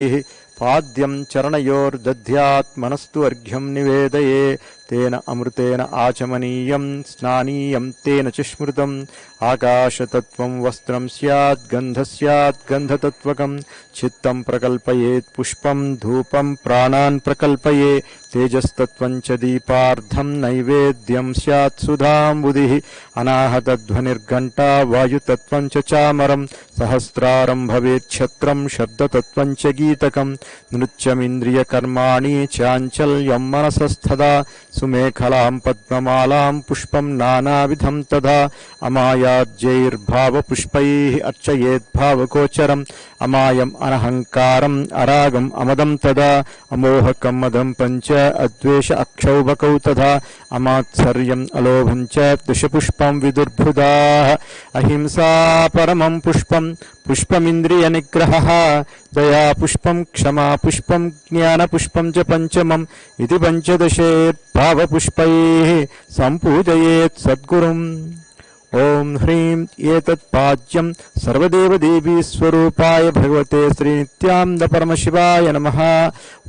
पाद्यं चरणयोर्दध्यात् मनस्तु अर्घ्यं निवेदये तेन अमृतेन आचमनीयं स्नानीयं तेन च स्मृतम् आकाशतत्त्वं वस्त्रं स्यात् गन्धः स्यात् गन्धतत्त्वकं चित्तं प्रकल्पयेत् पुष्पं धूपं प्राणान् प्रकल्पये तेजस्तत्त्वं च दीपार्धं नैवेद्यं स्यात् सुधाम्बुधिः अनाहतध्वनिर्घण्टा वायुतत्त्वं च चामरं सहस्रारं भवेत् छत्रं शब्दतत्त्वं च गीतकं नृत्यमिन्द्रियकर्माणि चाञ्चल्यं मनसस्तदा सुमेखलां पद्ममालां पुष्पं नानाविधं तथा अमायाज्यैर्भावपुष्पैः अर्चयेद्भावगोचरम् अमायम् अनहङ्कारम् अरागम् अमदं तदा अमोहकं मदं पञ्च अद्वेष अक्षौभकौ तथा अमात्सर्यम् अलोभं च दशपुष्पं विदुर्भुदाः अहिंसा परमं पुष्पं पुष्पमिन्द्रियनिग्रहः दया पुष्पं क्षमा पुष्पं ज्ञानपुष्पं च पञ्चमम् इति पञ्चदशेर्भावपुष्पैः सम्पूजयेत् सद्गुरुम् ओं ह्रीं एतत्पाद्यं सर्वदेवदेवी स्वरूपाय भगवते श्रीनित्यानन्दपरमशिवाय नमः।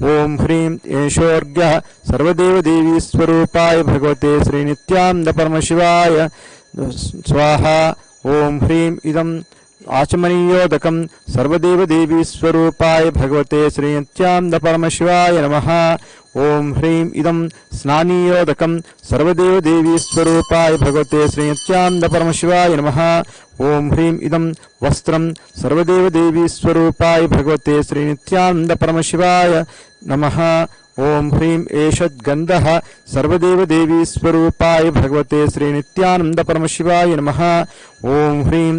ओं ह्रीं एषोऽर्घ्यः सर्वदेवदेवी स्वरूपाय भगवते श्रीनित्यानन्दपरमशिवाय स्वाहा। ओं ह्रीं इदं आचमनीयोदकं सर्वदेवदेवी स्वरूपाय भगवते श्रीनित्यानन्दपरमशिवाय नमः। ओं ह्रीं इदं स्नानीयोदकं सर्वदेवदेवी स्वरूपाय भगवते श्रीनित्यानन्दपरमशिवाय नमः। ओं ह्रीं इदं वस्त्रं सर्वदेवदेवी स्वरूपाय भगवते श्रीनित्यानन्दपरमशिवाय नमः। ओं ह्रीं एषद्गन्धः सर्वदेवदेवी स्वरूपाय भगवते श्रीनित्यानन्दपरमशिवाय नमः। ओं ह्रीं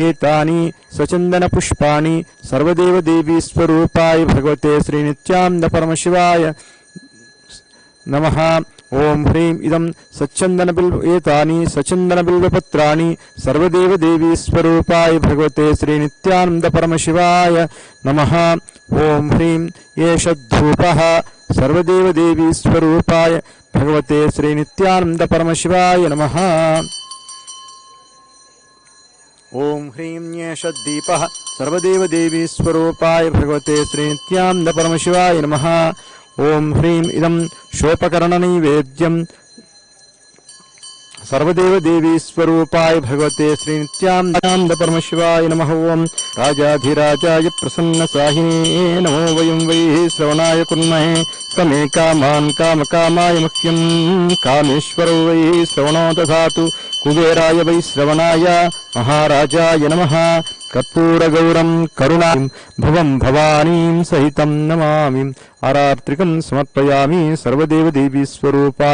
एतानि सचन्दनपुष्पाणि सर्वदेवदेवी स्वरूपाय भगवते श्रीनित्यानन्दपरमशिवाय नमः। ओं ह्रीं इदं एतानि सचन्दनबिल्वपत्राणि सर्वदेवदेवी स्वरूपाय भगवते श्रीनित्यानन्दपरमशिवाय नमः। ओं ह्रीं एषद्धूपः सर्वदेवदेवी स्वरूपाय भगवते श्रीनित्यानन्दपरमशिवाय नमः। ओं ह्रीं एषद्दीपः सर्वदेवदेवी स्वरूपाय भगवते श्रीनित्यानन्दपरमशिवाय नमः। ओं ह्रीं इदं शोपकरणनैवेद्यं सर्वदेवदेवी स्वरूपाय भगवते श्रीनित्यानन्दपरमशिवाय नमः। ओं राजाधिराजाय प्रसन्नसाहिने नमो वयं वै श्रवणाय कुर्महे समे कामान् कामकामाय मह्यं कामेश्वरो वै श्रवणो दधातु कुबेराय वै श्रवणाय महाराजाय नमः। कर्पूरगौरं करुणां भवं भवानीं सहितं नमामि आरार्त्रिकं समर्पयामि सर्वदेवदेवी स्वरूपाय